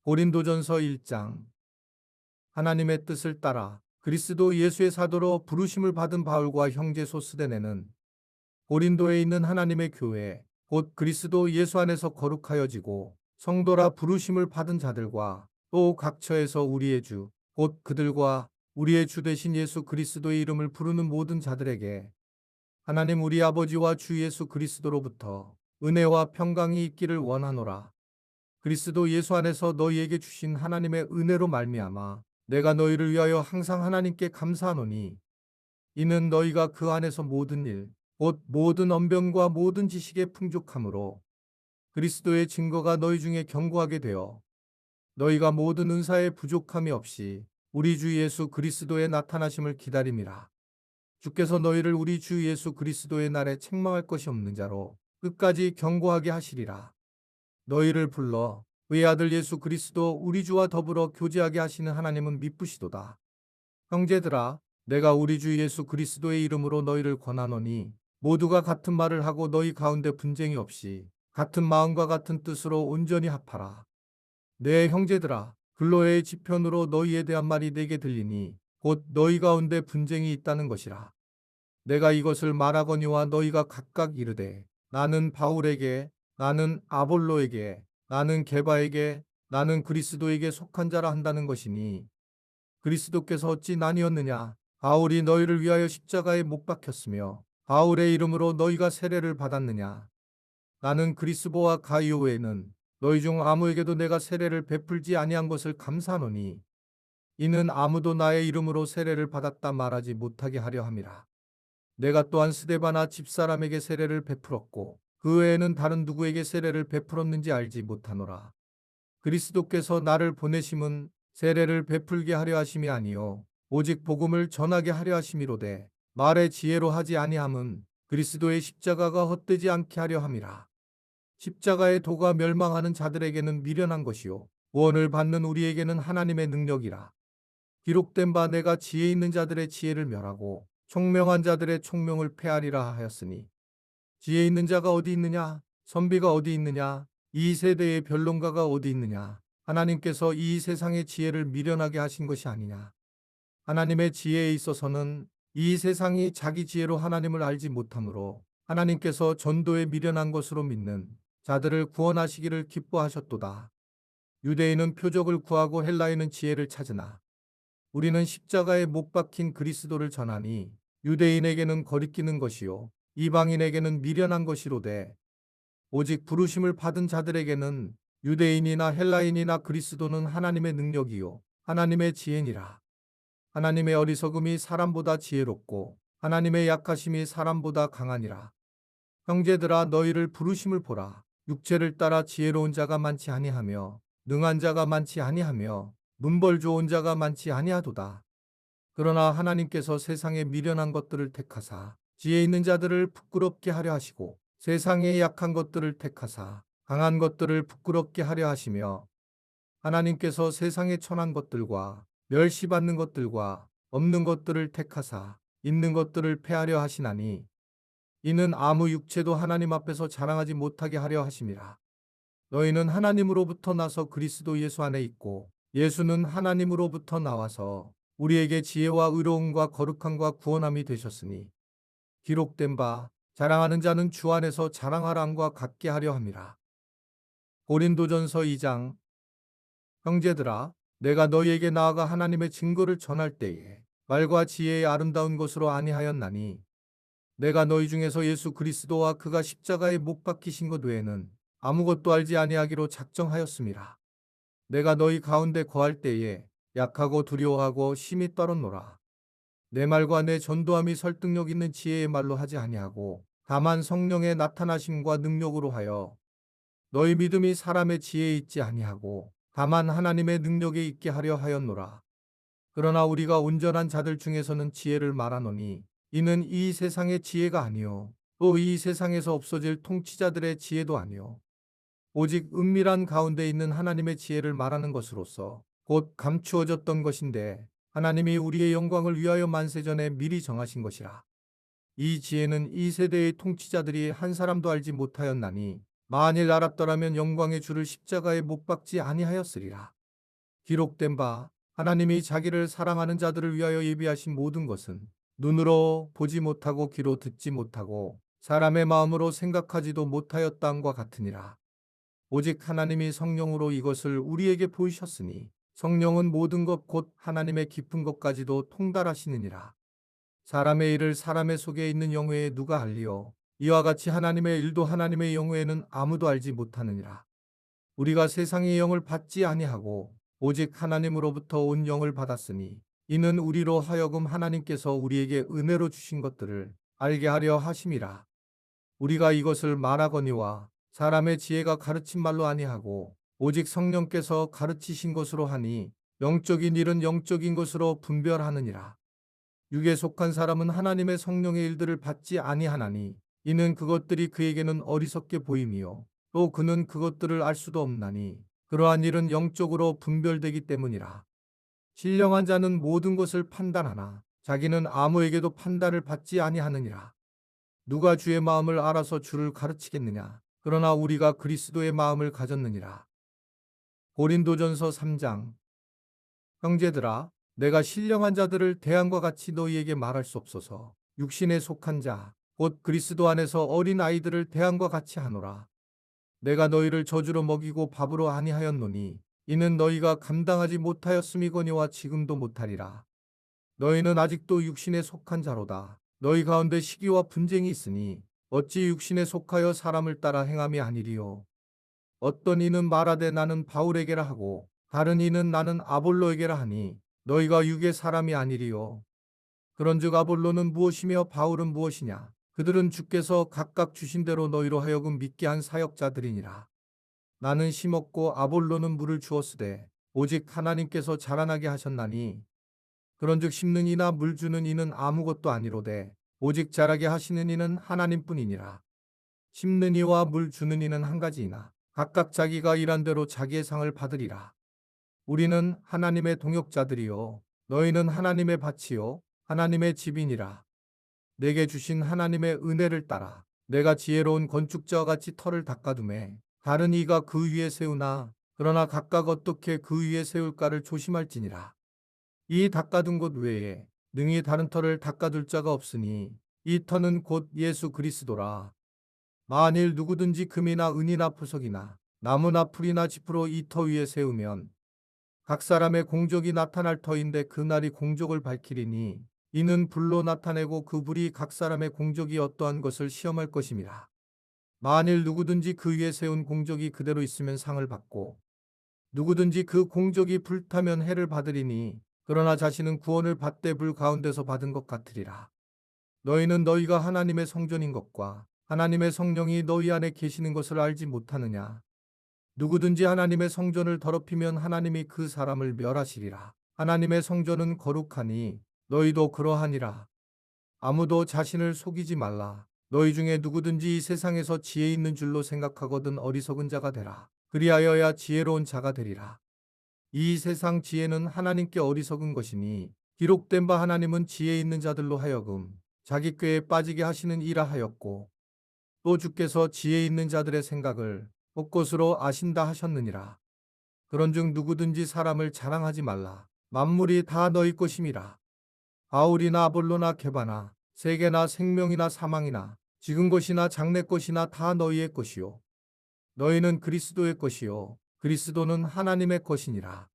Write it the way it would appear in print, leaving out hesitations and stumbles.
고린도전서 1장. 하나님의 뜻을 따라 그리스도 예수의 사도로 부르심을 받은 바울과 형제 소스데네는 고린도에 있는 하나님의 교회 곧 그리스도 예수 안에서 거룩하여지고 성도라 부르심을 받은 자들과 또 각처에서 우리의 주 곧 그들과 우리의 주 되신 예수 그리스도의 이름을 부르는 모든 자들에게 하나님 우리 아버지와 주 예수 그리스도로부터 은혜와 평강이 있기를 원하노라. 그리스도 예수 안에서 너희에게 주신 하나님의 은혜로 말미암아 내가 너희를 위하여 항상 하나님께 감사하노니 이는 너희가 그 안에서 모든 일 곧 모든 언변과 모든 지식의 풍족함으로 그리스도의 증거가 너희 중에 견고하게 되어 너희가 모든 은사에 부족함이 없이 우리 주 예수 그리스도의 나타나심을 기다림이라. 주께서 너희를 우리 주 예수 그리스도의 날에 책망할 것이 없는 자로 끝까지 견고하게 하시리라. 너희를 불러 그의 아들 예수 그리스도 우리 주와 더불어 교제하게 하시는 하나님은 미쁘시도다. 형제들아, 내가 우리 주 예수 그리스도의 이름으로 너희를 권하노니 모두가 같은 말을 하고 너희 가운데 분쟁이 없이 같은 마음과 같은 뜻으로 온전히 합하라. 내 형제들아, 글로의 지편으로 너희에 대한 말이 내게 들리니 곧 너희 가운데 분쟁이 있다는 것이라. 내가 이것을 말하거니와 너희가 각각 이르되 나는 바울에게, 나는 아볼로에게, 나는 게바에게, 나는 그리스도에게 속한 자라 한다는 것이니 그리스도께서 어찌 나뉘었느냐? 바울이 너희를 위하여 십자가에 못 박혔으며 바울의 이름으로 너희가 세례를 받았느냐? 나는 그리스보와 가이오 외에는 너희 중 아무에게도 내가 세례를 베풀지 아니한 것을 감사하노니 이는 아무도 나의 이름으로 세례를 받았다 말하지 못하게 하려 함이라. 내가 또한 스데바나 집사람에게 세례를 베풀었고 그 외에는 다른 누구에게 세례를 베풀었는지 알지 못하노라. 그리스도께서 나를 보내심은 세례를 베풀게 하려 하심이 아니요 오직 복음을 전하게 하려 하심이로되 말의 지혜로 하지 아니함은 그리스도의 십자가가 헛되지 않게 하려 함이라. 십자가의 도가 멸망하는 자들에게는 미련한 것이요 구원을 받는 우리에게는 하나님의 능력이라. 기록된 바 내가 지혜 있는 자들의 지혜를 멸하고 총명한 자들의 총명을 폐하리라 하였으니 지혜 있는 자가 어디 있느냐? 선비가 어디 있느냐? 이 세대의 변론가가 어디 있느냐? 하나님께서 이 세상의 지혜를 미련하게 하신 것이 아니냐? 하나님의 지혜에 있어서는 이 세상이 자기 지혜로 하나님을 알지 못하므로 하나님께서 전도에 미련한 것으로 믿는 자들을 구원하시기를 기뻐하셨도다. 유대인은 표적을 구하고 헬라인은 지혜를 찾으나 우리는 십자가에 못 박힌 그리스도를 전하니 유대인에게는 거리끼는 것이요 이방인에게는 미련한 것이로되 오직 부르심을 받은 자들에게는 유대인이나 헬라인이나 그리스도는 하나님의 능력이요 하나님의 지혜니라. 하나님의 어리석음이 사람보다 지혜롭고 하나님의 약하심이 사람보다 강하니라. 형제들아 너희를 부르심을 보라. 육체를 따라 지혜로운 자가 많지 아니하며 능한 자가 많지 아니하며 문벌 좋은 자가 많지 아니하도다. 그러나 하나님께서 세상에 미련한 것들을 택하사 지혜 있는 자들을 부끄럽게 하려 하시고 세상에 약한 것들을 택하사 강한 것들을 부끄럽게 하려 하시며 하나님께서 세상에 천한 것들과 멸시받는 것들과 없는 것들을 택하사 있는 것들을 폐하려 하시나니 이는 아무 육체도 하나님 앞에서 자랑하지 못하게 하려 하심이라. 너희는 하나님으로부터 나서 그리스도 예수 안에 있고 예수는 하나님으로부터 나와서 우리에게 지혜와 의로움과 거룩함과 구원함이 되셨으니 기록된 바 자랑하는 자는 주 안에서 자랑하람과 같게 하려 함이라. 고린도전서 2장. 형제들아 내가 너희에게 나아가 하나님의 증거를 전할 때에 말과 지혜의 아름다운 것으로 아니하였나니 내가 너희 중에서 예수 그리스도와 그가 십자가에 못 박히신 것 외에는 아무것도 알지 아니하기로 작정하였음이라. 내가 너희 가운데 거할 때에 약하고 두려워하고 심히 떨었노라. 내 말과 내 전도함이 설득력 있는 지혜의 말로 하지 아니하고 다만 성령의 나타나심과 능력으로 하여 너희 믿음이 사람의 지혜에 있지 아니하고 다만 하나님의 능력에 있게 하려 하였노라. 그러나 우리가 온전한 자들 중에서는 지혜를 말하노니 이는 이 세상의 지혜가 아니요 또 이 세상에서 없어질 통치자들의 지혜도 아니요 오직 은밀한 가운데 있는 하나님의 지혜를 말하는 것으로서 곧 감추어졌던 것인데 하나님이 우리의 영광을 위하여 만세전에 미리 정하신 것이라. 이 지혜는 이 세대의 통치자들이 한 사람도 알지 못하였나니 만일 알았더라면 영광의 주를 십자가에 못 박지 아니하였으리라. 기록된 바 하나님이 자기를 사랑하는 자들을 위하여 예비하신 모든 것은 눈으로 보지 못하고 귀로 듣지 못하고 사람의 마음으로 생각하지도 못하였다함과 같으니라. 오직 하나님이 성령으로 이것을 우리에게 보이셨으니 성령은 모든 것 곧 하나님의 깊은 것까지도 통달하시느니라. 사람의 일을 사람의 속에 있는 영회에 누가 알리요? 이와 같이 하나님의 일도 하나님의 영회에는 아무도 알지 못하느니라. 우리가 세상의 영을 받지 아니하고 오직 하나님으로부터 온 영을 받았으니 이는 우리로 하여금 하나님께서 우리에게 은혜로 주신 것들을 알게 하려 하심이라. 우리가 이것을 말하거니와 사람의 지혜가 가르친 말로 아니하고 오직 성령께서 가르치신 것으로 하니 영적인 일은 영적인 것으로 분별하느니라. 육에 속한 사람은 하나님의 성령의 일들을 받지 아니하나니 이는 그것들이 그에게는 어리석게 보임이요 또 그는 그것들을 알 수도 없나니 그러한 일은 영적으로 분별되기 때문이라. 신령한 자는 모든 것을 판단하나 자기는 아무에게도 판단을 받지 아니하느니라. 누가 주의 마음을 알아서 주를 가르치겠느냐? 그러나 우리가 그리스도의 마음을 가졌느니라. 고린도전서 3장. 형제들아, 내가 신령한 자들을 대항과 같이 너희에게 말할 수 없어서 육신에 속한 자, 곧 그리스도 안에서 어린 아이들을 대항과 같이 하노라. 내가 너희를 저주로 먹이고 밥으로 아니하였노니 이는 너희가 감당하지 못하였음이거니와 지금도 못하리라. 너희는 아직도 육신에 속한 자로다. 너희 가운데 시기와 분쟁이 있으니 어찌 육신에 속하여 사람을 따라 행함이 아니리요. 어떤 이는 말하되 나는 바울에게라 하고 다른 이는 나는 아볼로에게라 하니 너희가 육의 사람이 아니리요. 그런즉 아볼로는 무엇이며 바울은 무엇이냐? 그들은 주께서 각각 주신 대로 너희로 하여금 믿게 한 사역자들이니라. 나는 심었고 아볼로는 물을 주었으되 오직 하나님께서 자라나게 하셨나니 그런즉 심는 이나 물 주는 이는 아무것도 아니로되 오직 자라게 하시는 이는 하나님뿐이니라. 심는 이와 물 주는 이는 한 가지이나 각각 자기가 일한 대로 자기의 상을 받으리라. 우리는 하나님의 동역자들이요 너희는 하나님의 밭이요 하나님의 집이니라. 내게 주신 하나님의 은혜를 따라 내가 지혜로운 건축자와 같이 터를 닦아두매 다른 이가 그 위에 세우나 그러나 각각 어떻게 그 위에 세울까를 조심할지니라. 이 닦아둔 곳 외에 능히 다른 터를 닦아둘 자가 없으니 이 터는 곧 예수 그리스도라. 만일 누구든지 금이나 은이나 보석이나 나무나 풀이나 짚으로 이 터 위에 세우면 각 사람의 공적이 나타날 터인데 그 날이 공적을 밝히리니 이는 불로 나타내고 그 불이 각 사람의 공적이 어떠한 것을 시험할 것임이라. 만일 누구든지 그 위에 세운 공적이 그대로 있으면 상을 받고 누구든지 그 공적이 불타면 해를 받으리니 그러나 자신은 구원을 받되 불 가운데서 받은 것 같으리라. 너희는 너희가 하나님의 성전인 것과 하나님의 성령이 너희 안에 계시는 것을 알지 못하느냐. 누구든지 하나님의 성전을 더럽히면 하나님이 그 사람을 멸하시리라. 하나님의 성전은 거룩하니 너희도 그러하니라. 아무도 자신을 속이지 말라. 너희 중에 누구든지 이 세상에서 지혜 있는 줄로 생각하거든 어리석은 자가 되라. 그리하여야 지혜로운 자가 되리라. 이 세상 지혜는 하나님께 어리석은 것이니 기록된 바 하나님은 지혜 있는 자들로 하여금 자기 꾀에 빠지게 하시는 이라 하였고 또 주께서 지혜 있는 자들의 생각을 헛것으로 아신다 하셨느니라. 그런즉 누구든지 사람을 자랑하지 말라. 만물이 다 너희 것임이라. 바울이나 아볼로나 게바나 세계나 생명이나 사망이나 지금 것이나 장래 것이나 다 너희의 것이요 너희는 그리스도의 것이요 그리스도는 하나님의 것이니라.